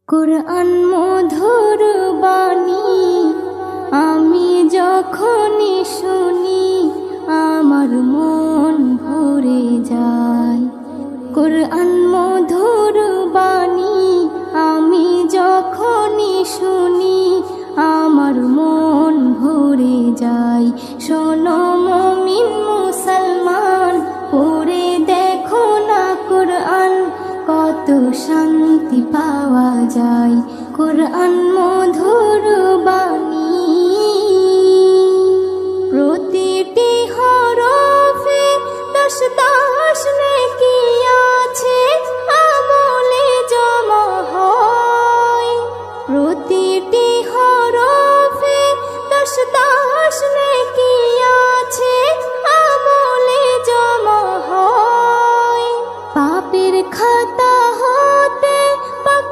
কুরআন মধুর বাণী আমি যখনই শুনি আমার মন ভরে যায়। কুরআন মধুর বাণী আমি যখনই শুনি আমার মন ভরে যায়। শোনো মুমিন মুসলমান, পড়ে দেখো না কুরআন, কত শান্তি পাওয়া যায়। কুরআন মধুর বাণী